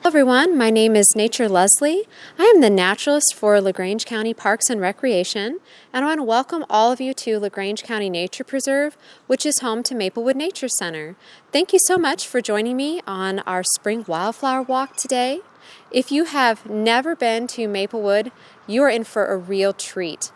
Hello everyone, my name is Nature Leslie. I am the naturalist for LaGrange County Parks and Recreation, and I want to welcome all of you to LaGrange County Nature Preserve, which is home to Maplewood Nature Center. Thank you so much for joining me on our spring wildflower walk today. If you have never been to Maplewood, you are in for a real treat.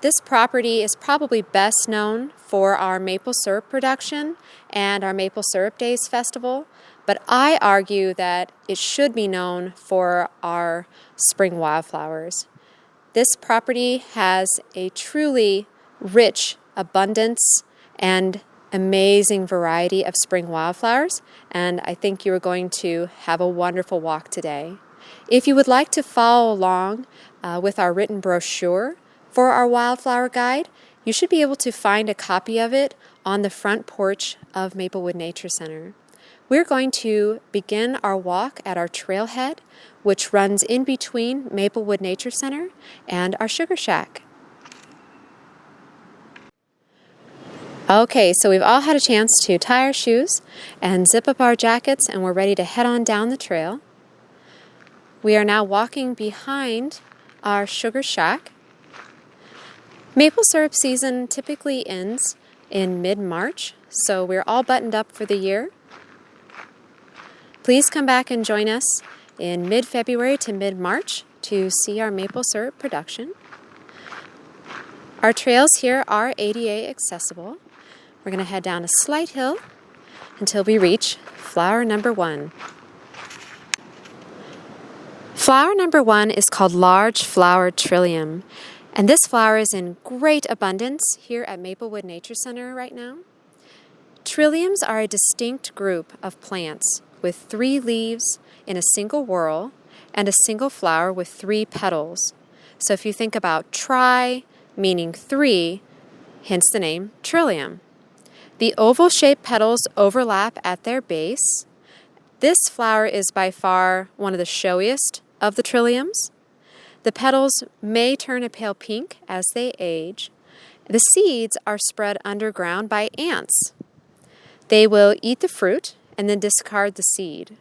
This property is probably best known for our maple syrup production and our Maple Syrup Days Festival, but I argue that it should be known for our spring wildflowers. This property has a truly rich abundance and amazing variety of spring wildflowers, and I think you are going to have a wonderful walk today. If you would like to follow along with our written brochure for our wildflower guide, you should be able to find a copy of it on the front porch of Maplewood Nature Center. We're going to begin our walk at our trailhead, which runs in between Maplewood Nature Center and our sugar shack. Okay, so we've all had a chance to tie our shoes and zip up our jackets, and we're ready to head on down the trail. We are now walking behind our sugar shack. Maple syrup season typically ends in mid-March, so we're all buttoned up for the year. Please come back and join us in mid-February to mid-March to see our maple syrup production. Our trails here are ADA accessible. We're going to head down a slight hill until we reach flower number 1. Flower number 1 is called large flower trillium, and this flower is in great abundance here at Maplewood Nature Center right now. Trilliums are a distinct group of plants with 3 leaves in a single whorl and a single flower with 3 petals. So if you think about tri, meaning 3, hence the name trillium. The oval-shaped petals overlap at their base. This flower is by far one of the showiest of the trilliums. The petals may turn a pale pink as they age. The seeds are spread underground by ants. They will eat the fruit and then discard the seed.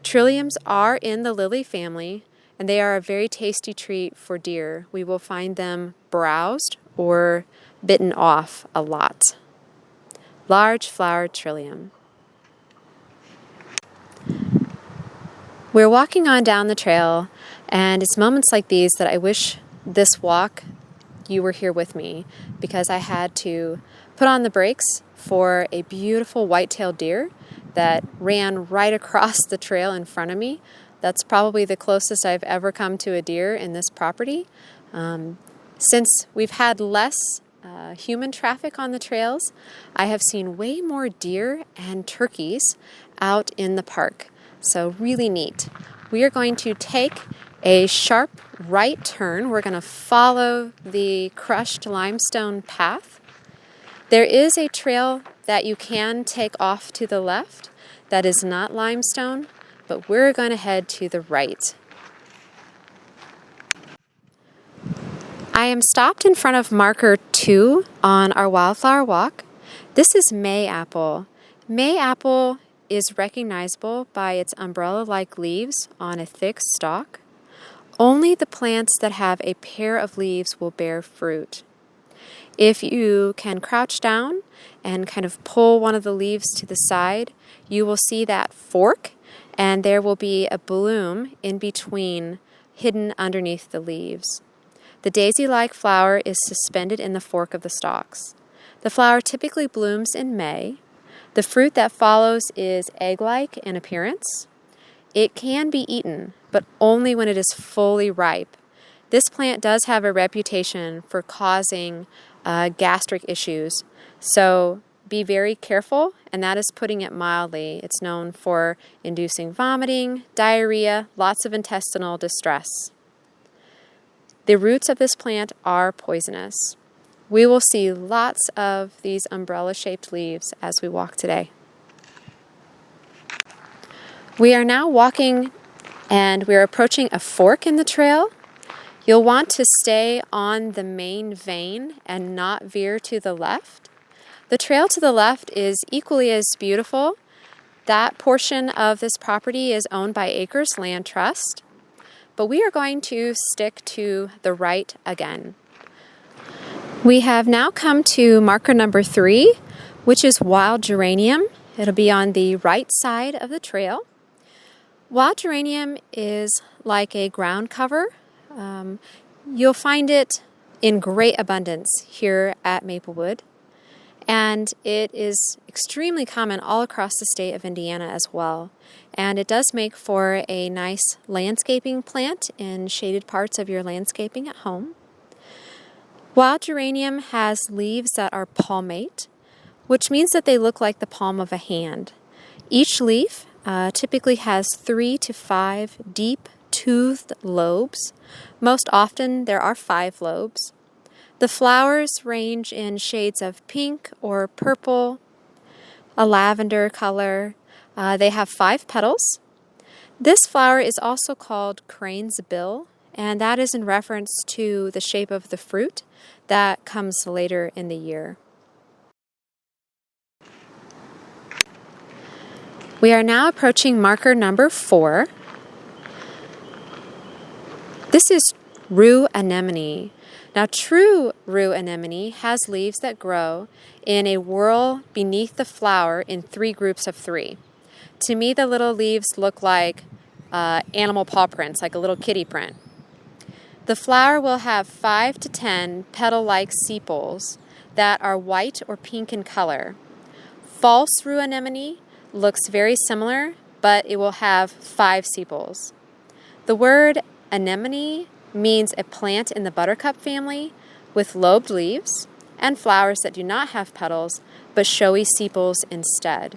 Trilliums are in the lily family, and they are a very tasty treat for deer. We will find them browsed or bitten off a lot. Large flowered trillium. We're walking on down the trail, and it's moments like these that I wish this walk you were here with me, because I had to put on the brakes for a beautiful white-tailed deer that ran right across the trail in front of me. That's probably the closest I've ever come to a deer in this property. Since we've had less human traffic on the trails, I have seen way more deer and turkeys out in the park. So really neat. We are going to take a sharp right turn. We're going to follow the crushed limestone path. There is a trail that you can take off to the left that is not limestone, but we're going to head to the right. I am stopped in front of marker 2 on our wildflower walk. This is Mayapple. Mayapple is recognizable by its umbrella-like leaves on a thick stalk. Only the plants that have a pair of leaves will bear fruit. If you can crouch down and kind of pull one of the leaves to the side, you will see that fork, and there will be a bloom in between, hidden underneath the leaves. The daisy-like flower is suspended in the fork of the stalks. The flower typically blooms in May. The fruit that follows is egg-like in appearance. It can be eaten, but only when it is fully ripe. This plant does have a reputation for causing gastric issues, so be very careful, and that is putting it mildly. It's known for inducing vomiting, diarrhea, lots of intestinal distress. The roots of this plant are poisonous. We will see lots of these umbrella-shaped leaves as we walk today. We are now walking, and we're approaching a fork in the trail. You'll want to stay on the main vein and not veer to the left. The trail to the left is equally as beautiful, That portion of this property is owned by Acres Land Trust, but we are going to stick to the right again. We have now come to marker number 3, which is wild geranium. It'll be on the right side of the trail. Wild geranium is like a ground cover. You'll find it in great abundance here at Maplewood, and it is extremely common all across the state of Indiana as well. And it does make for a nice landscaping plant in shaded parts of your landscaping at home. Wild geranium has leaves that are palmate, which means that they look like the palm of a hand. Each leaf typically has 3 to 5 deep toothed lobes. Most often there are 5 lobes. The flowers range in shades of pink or purple, a lavender color. They have 5 petals. This flower is also called crane's bill, and that is in reference to the shape of the fruit that comes later in the year. We are now approaching marker number 4. This is rue anemone. Now, true rue anemone has leaves that grow in a whorl beneath the flower in 3 groups of 3. To me, the little leaves look like animal paw prints, like a little kitty print. The flower will have 5 to 10 petal-like sepals that are white or pink in color. False rue anemone looks very similar, but it will have 5 sepals. The word anemone means a plant in the buttercup family with lobed leaves and flowers that do not have petals but showy sepals instead.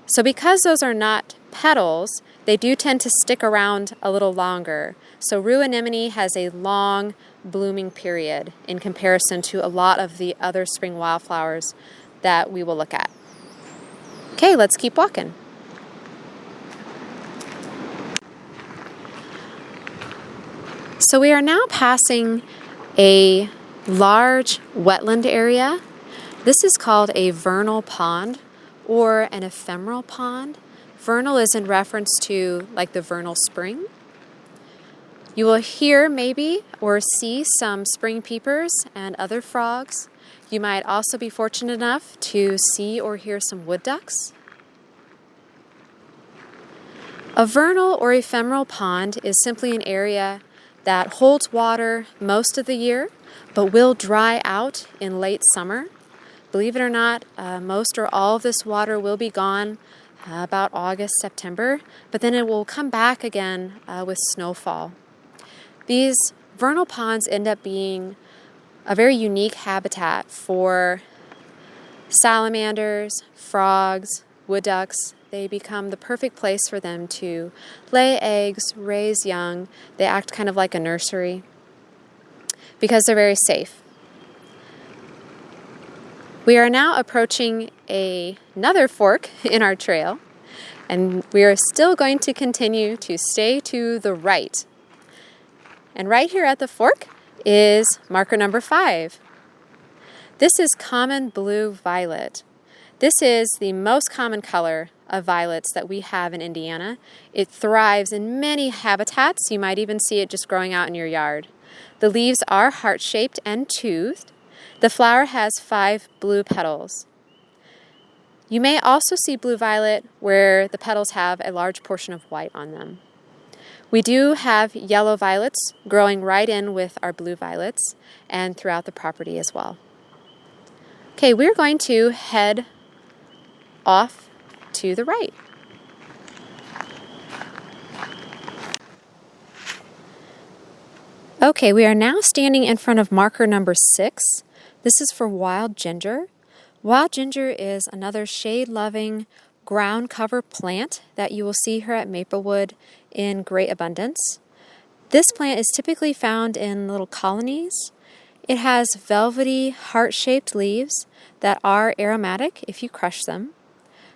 So because those are not petals, they do tend to stick around a little longer. So rue anemone has a long blooming period in comparison to a lot of the other spring wildflowers that we will look at. Okay, let's keep walking. So we are now passing a large wetland area. This is called a vernal pond or an ephemeral pond. Vernal is in reference to like the vernal spring. You will hear maybe or see some spring peepers and other frogs. You might also be fortunate enough to see or hear some wood ducks. A vernal or ephemeral pond is simply an area that holds water most of the year, but will dry out in late summer. Believe it or not, most or all of this water will be gone about August, September, but then it will come back again with snowfall. These vernal ponds end up being a very unique habitat for salamanders, frogs, wood ducks. They become the perfect place for them to lay eggs, raise young. They act kind of like a nursery because they're very safe. We are now approaching another fork in our trail, and we are still going to continue to stay to the right. And right here at the fork is marker number 5. This is common blue violet. This is the most common color of violets that we have in Indiana. It thrives in many habitats. You might even see it just growing out in your yard. The leaves are heart-shaped and toothed. The flower has 5 blue petals. You may also see blue violet where the petals have a large portion of white on them. We do have yellow violets growing right in with our blue violets and throughout the property as well. Okay, we're going to head off to the right. Okay, we are now standing in front of marker number 6. This is for wild ginger. Wild ginger is another shade-loving ground cover plant that you will see here at Maplewood in great abundance. This plant is typically found in little colonies. It has velvety, heart-shaped leaves that are aromatic if you crush them.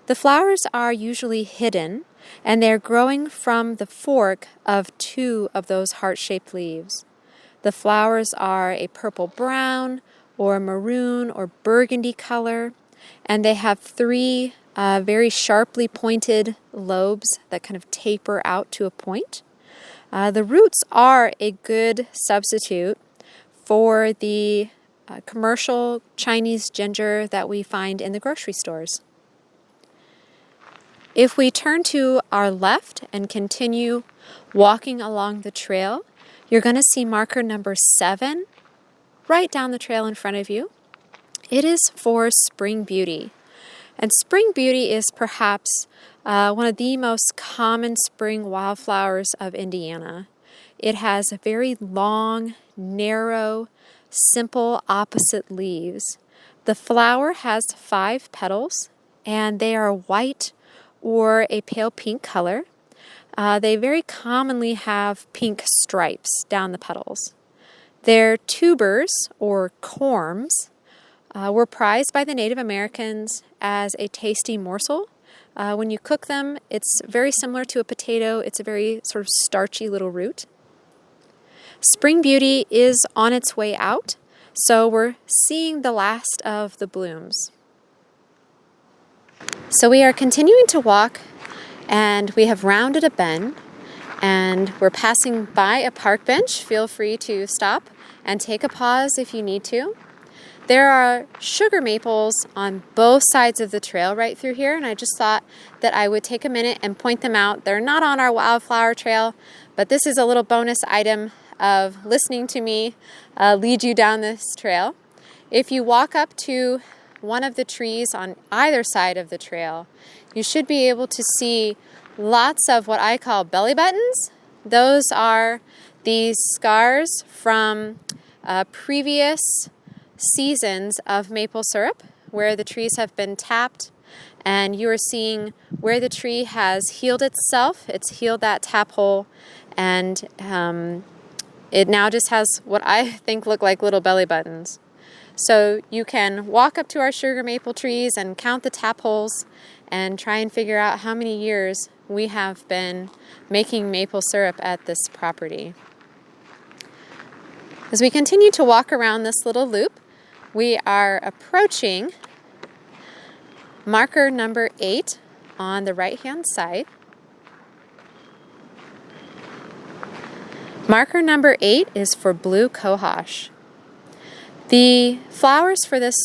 The flowers are usually hidden, and they're growing from the fork of 2 of those heart-shaped leaves. The flowers are a purple-brown or maroon or burgundy color. and they have three very sharply pointed lobes that kind of taper out to a point. The roots are a good substitute for the commercial Chinese ginger that we find in the grocery stores. If we turn to our left and continue walking along the trail, you're going to see marker number 7 right down the trail in front of you. It is for spring beauty. And spring beauty is perhaps one of the most common spring wildflowers of Indiana. It has very long, narrow, simple opposite leaves. The flower has 5 petals, and they are white or a pale pink color. They very commonly have pink stripes down the petals. Their tubers, or corms, were prized by the Native Americans as a tasty morsel. When you cook them, it's very similar to a potato. It's a very sort of starchy little root. Spring beauty is on its way out, so we're seeing the last of the blooms. So we are continuing to walk, and we have rounded a bend, and we're passing by a park bench. Feel free to stop and take a pause if you need to. There are sugar maples on both sides of the trail right through here, and I just thought that I would take a minute and point them out. They're not on our wildflower trail, but this is a little bonus item of listening to me lead you down this trail. If you walk up to one of the trees on either side of the trail, you should be able to see lots of what I call belly buttons. Those are these scars from previous seasons of maple syrup where the trees have been tapped, and you are seeing where the tree has healed itself. It's healed that tap hole, and it now just has what I think look like little belly buttons. So you can walk up to our sugar maple trees and count the tap holes and try and figure out how many years we have been making maple syrup at this property. As we continue to walk around this little loop, we are approaching marker number 8 on the right-hand side. Marker number 8 is for blue cohosh. The flowers for this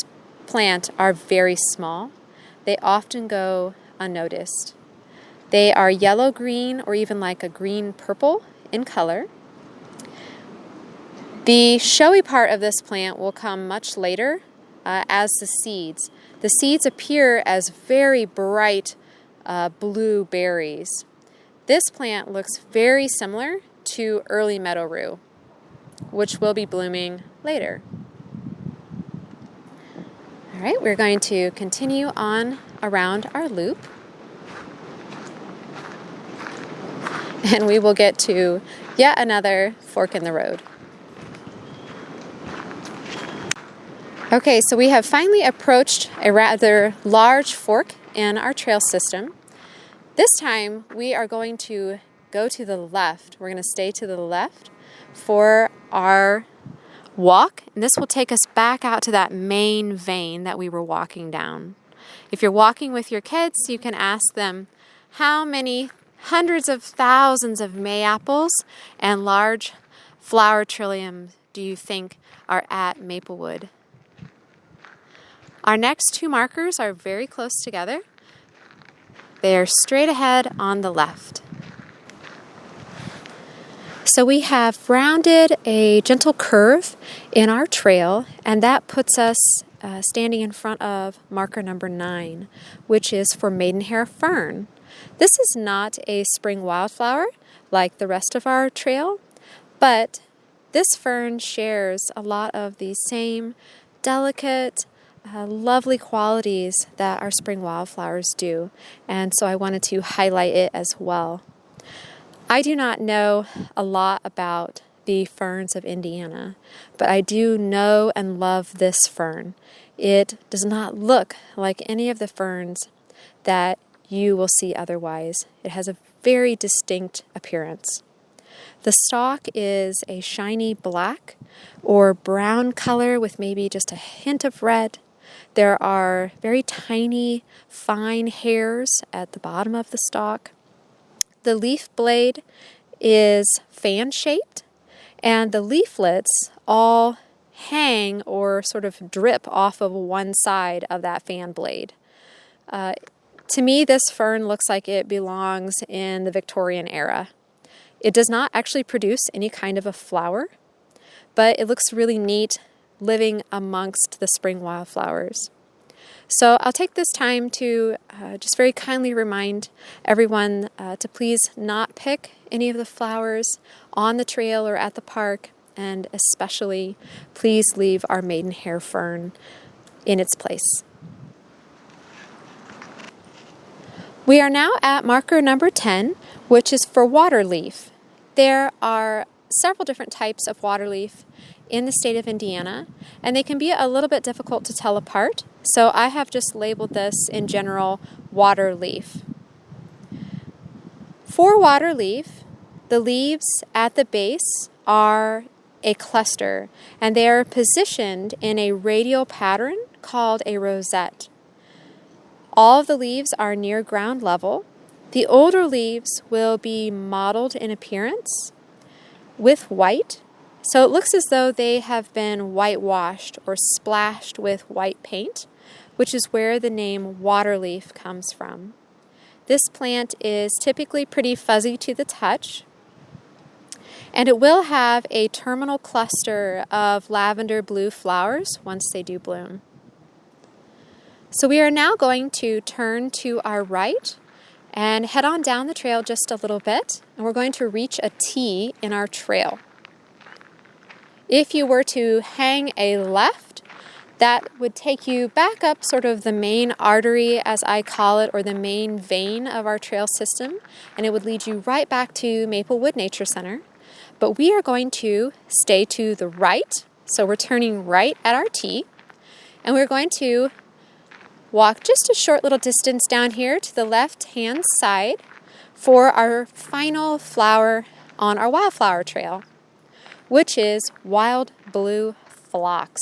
plant are very small. They often go unnoticed. They are yellow-green or even like a green-purple in color. The showy part of this plant will come much later as the seeds. The seeds appear as very bright blue berries. This plant looks very similar to early meadow rue, which will be blooming later. All right, we're going to continue on around our loop, and we will get to yet another fork in the road. Okay, so we have finally approached a rather large fork in our trail system. This time we are going to go to the left. We're going to stay to the left for our walk, and this will take us back out to that main vein that we were walking down. If you're walking with your kids, you can ask them how many hundreds of thousands of Mayapples and large flower trilliums do you think are at Maplewood. Our next 2 markers are very close together. They are straight ahead on the left. So we have rounded a gentle curve in our trail, and that puts us standing in front of marker number 9, which is for maidenhair fern. This is not a spring wildflower like the rest of our trail, but this fern shares a lot of the same delicate, lovely qualities that our spring wildflowers do, and so I wanted to highlight it as well. I do not know a lot about the ferns of Indiana, but I do know and love this fern. It does not look like any of the ferns that you will see otherwise. It has a very distinct appearance. The stalk is a shiny black or brown color with maybe just a hint of red. There are very tiny, fine hairs at the bottom of the stalk. The leaf blade is fan-shaped, and the leaflets all hang or sort of drip off of one side of that fan blade. To me, this fern looks like it belongs in the Victorian era. It does not actually produce any kind of a flower, but it looks really neat living amongst the spring wildflowers. So I'll take this time to just very kindly remind everyone to please not pick any of the flowers on the trail or at the park, and especially please leave our maidenhair fern in its place. We are now at marker number 10, which is for waterleaf. There are several different types of waterleaf in the state of Indiana, and they can be a little bit difficult to tell apart, so I have just labeled this in general waterleaf. For waterleaf, the leaves at the base are a cluster, and they are positioned in a radial pattern called a rosette. All of the leaves are near ground level. The older leaves will be mottled in appearance with white, so it looks as though they have been whitewashed or splashed with white paint, which is where the name waterleaf comes from. This plant is typically pretty fuzzy to the touch, and it will have a terminal cluster of lavender blue flowers once they do bloom. So we are now going to turn to our right and head on down the trail just a little bit, and we're going to reach a T in our trail. If you were to hang a left, that would take you back up sort of the main artery, as I call it, or the main vein of our trail system, and it would lead you right back to Maplewood Nature Center. But we are going to stay to the right, so we're turning right at our T, and we're going to walk just a short little distance down here to the left-hand side for our final flower on our wildflower trail, which is wild blue phlox.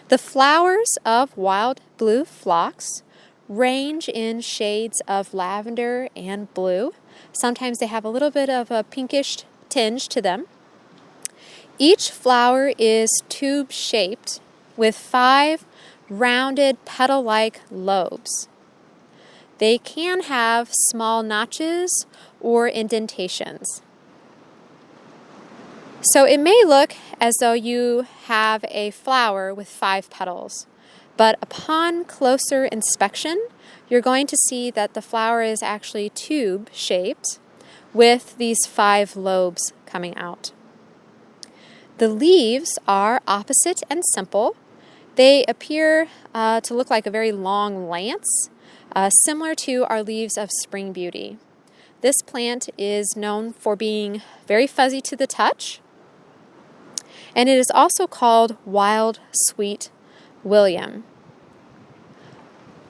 The flowers of wild blue phlox range in shades of lavender and blue. Sometimes they have a little bit of a pinkish tinge to them. Each flower is tube-shaped with 5 rounded petal-like lobes. They can have small notches or indentations. So it may look as though you have a flower with 5 petals, but upon closer inspection, you're going to see that the flower is actually tube-shaped with these 5 lobes coming out. The leaves are opposite and simple. They appear to look like a very long lance, similar to our leaves of spring beauty. This plant is known for being very fuzzy to the touch, and it is also called wild sweet William.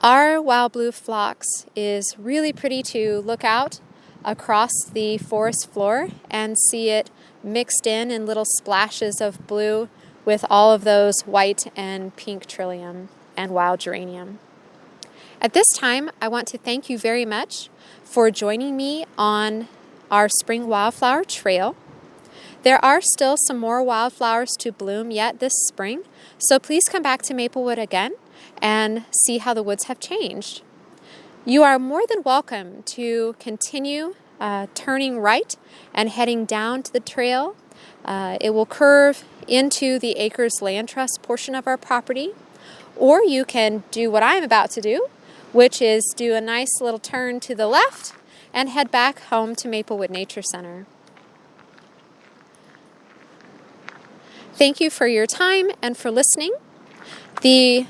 Our wild blue phlox is really pretty to look out across the forest floor and see it mixed in little splashes of blue with all of those white and pink trillium and wild geranium. At this time, I want to thank you very much for joining me on our spring wildflower trail. There are still some more wildflowers to bloom yet this spring, so please come back to Maplewood again and see how the woods have changed. You are more than welcome to continue turning right and heading down to the trail. It will curve into the Acres Land Trust portion of our property, or you can do what I'm about to do, which is do a nice little turn to the left and head back home to Maplewood Nature Center. Thank you for your time and for listening. The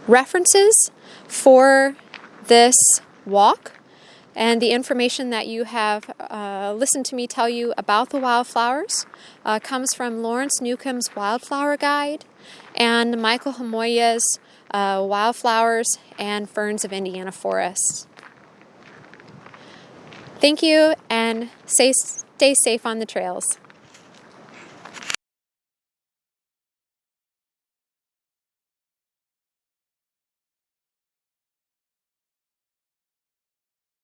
references for this walk and the information that you have listened to me tell you about the wildflowers comes from Lawrence Newcomb's Wildflower Guide and Michael Hamoya's Wildflowers and Ferns of Indiana Forests. Thank you, and stay safe on the trails.